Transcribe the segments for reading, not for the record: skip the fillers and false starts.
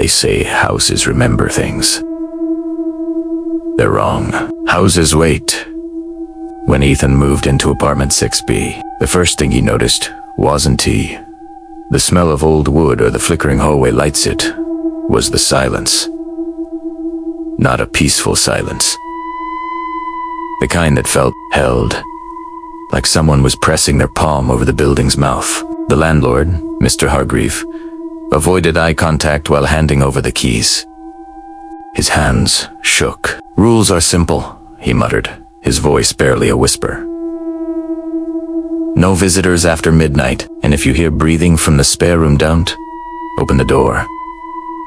They say houses remember things. They're wrong. Houses wait. When Ethan moved into apartment 6B, the first thing he noticed wasn't tea. The smell of old wood or the flickering hallway lights, it was the silence. Not a peaceful silence. The kind that felt held, like someone was pressing their palm over the building's mouth. The landlord, Mr. Hargreave, avoided eye contact while handing over the keys. His hands shook. "Rules are simple," he muttered, his voice barely a whisper. "No visitors after midnight, and if you hear breathing from the spare room, don't open the door."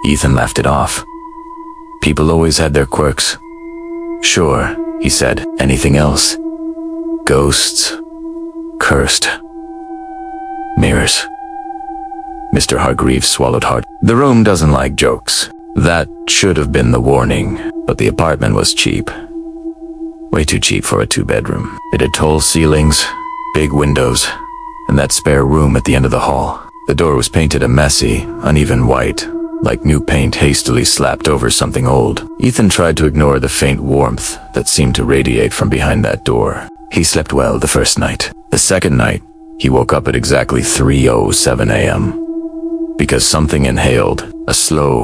Ethan laughed it off. People always had their quirks. "Sure," he said. "Anything else?" "Ghosts. Cursed. Mirrors." Mr. Hargreaves swallowed hard. The room doesn't like jokes. That should have been the warning, but the apartment was cheap. Way too cheap for a two-bedroom. It had tall ceilings, big windows, and that spare room at the end of the hall. The door was painted a messy, uneven white, like new paint hastily slapped over something old. Ethan tried to ignore the faint warmth that seemed to radiate from behind that door. He slept well the first night. The second night, he woke up at exactly 3:07 a.m. because something inhaled, a slow,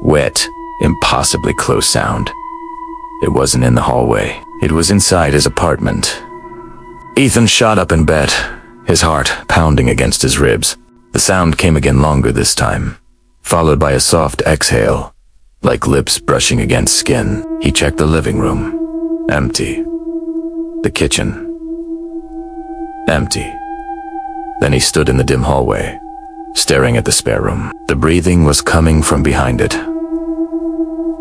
wet, impossibly close sound. It wasn't in the hallway. It was inside his apartment. Ethan shot up in bed, his heart pounding against his ribs. The sound came again, longer this time, followed by a soft exhale, like lips brushing against skin. He checked the living room. Empty. The kitchen. Empty. Then he stood in the dim hallway, staring at the spare room. The breathing was coming from behind it.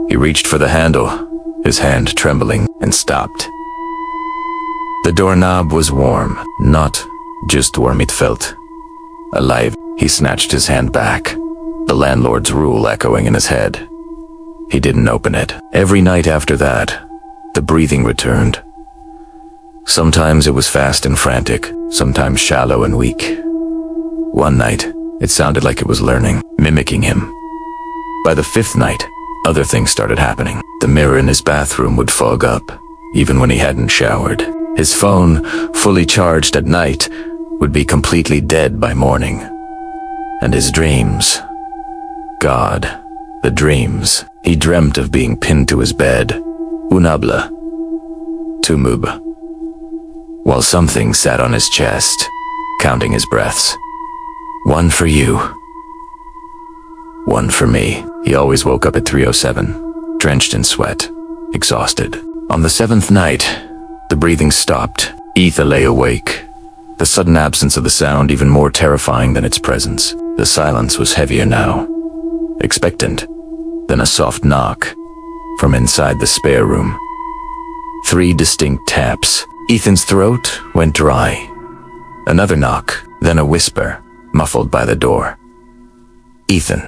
He reached for the handle, his hand trembling, and stopped. The doorknob was warm, not just warm, it felt alive. He snatched his hand back, the landlord's rule echoing in his head. He didn't open it. Every night after that, the breathing returned. Sometimes it was fast and frantic, sometimes shallow and weak. One night, it sounded like it was learning, mimicking him. By the fifth night, other things started happening. The mirror in his bathroom would fog up, even when he hadn't showered. His phone, fully charged at night, would be completely dead by morning. And his dreams. God, the dreams. He dreamt of being pinned to his bed. Unabla. Tumub. While something sat on his chest, counting his breaths. One for you. One for me. He always woke up at 3:07, drenched in sweat, exhausted. On the seventh night, the breathing stopped. Ethan lay awake, the sudden absence of the sound even more terrifying than its presence. The silence was heavier now, expectant, then a soft knock from inside the spare room. 3 distinct taps. Ethan's throat went dry. Another knock, then a whisper, muffled by the door. "Ethan."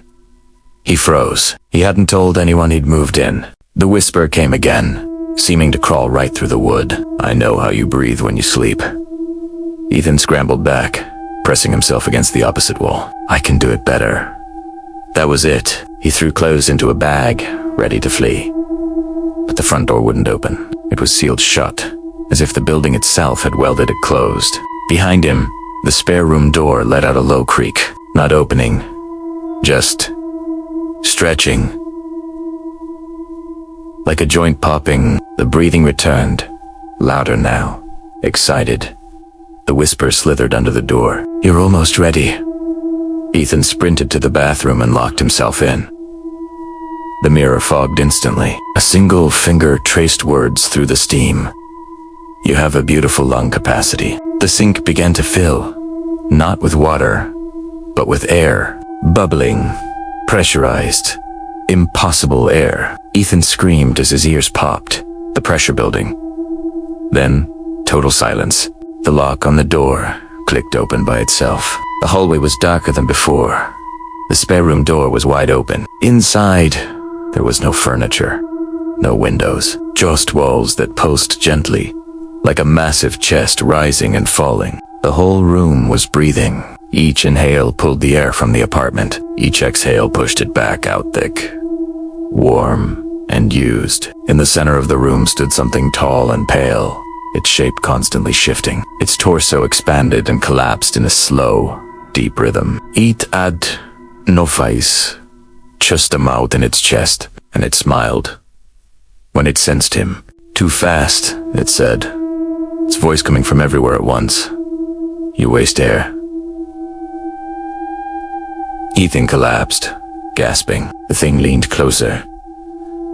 He froze. He hadn't told anyone he'd moved in. The whisper came again, seeming to crawl right through the wood. "I know how you breathe when you sleep." Ethan scrambled back, pressing himself against the opposite wall. "I can do it better." That was it. He threw clothes into a bag, ready to flee. But the front door wouldn't open. It was sealed shut, as if the building itself had welded it closed. Behind him, the spare room door let out a low creak, not opening, just stretching. Like a joint popping, the breathing returned, louder now, excited. The whisper slithered under the door. "You're almost ready." Ethan sprinted to the bathroom and locked himself in. The mirror fogged instantly. A single finger traced words through the steam. "You have a beautiful lung capacity." The sink began to fill, not with water, but with air, bubbling, pressurized, impossible air. Ethan screamed as his ears popped, the pressure building. Then, total silence. The lock on the door clicked open by itself. The hallway was darker than before. The spare room door was wide open. Inside, there was no furniture, no windows, just walls that pulsed gently, like a massive chest rising and falling. The whole room was breathing, Each inhale pulled the air from the apartment. Each exhale pushed it back out thick, warm, and used. In the center of the room stood something tall and pale, its shape constantly shifting. Its torso expanded and collapsed in a slow, deep rhythm. It had no face, just a mouth in its chest, and it smiled when it sensed him. Too fast, it said, its voice coming from everywhere at once. You waste air. Ethan collapsed, gasping. The thing leaned closer.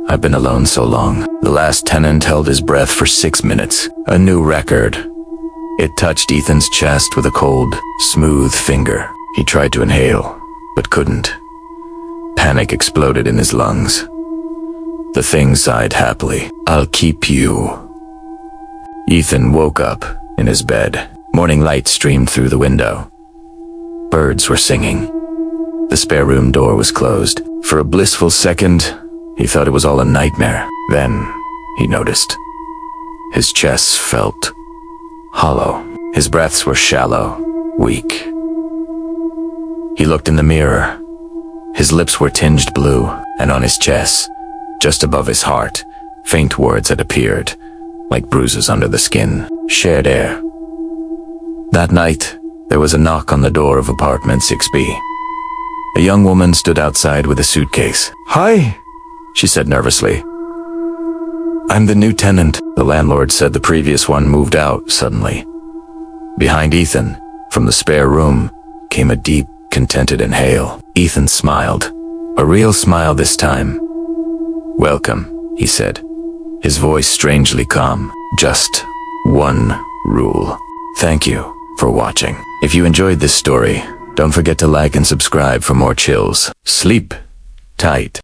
I've been alone so long. The last tenant held his breath for 6 minutes. A new record. It touched Ethan's chest with a cold, smooth finger. He tried to inhale, but couldn't. Panic exploded in his lungs. The thing sighed happily. I'll keep you. Ethan woke up in his bed. Morning light streamed through the window. Birds were singing. The spare room door was closed. For a blissful second, he thought it was all a nightmare. Then, he noticed. His chest felt hollow. His breaths were shallow, weak. He looked in the mirror. His lips were tinged blue, and on his chest, just above his heart, faint words had appeared, like bruises under the skin. Shared air. That night, there was a knock on the door of apartment 6B. A young woman stood outside with a suitcase. Hi, she said nervously. I'm the new tenant. The landlord said the previous one moved out suddenly. Behind Ethan, from the spare room, came a deep, contented inhale. Ethan smiled. A real smile this time. Welcome, he said, his voice strangely calm. Just one rule. Thank you for watching. If you enjoyed this story, don't forget to like and subscribe for more chills. Sleep tight.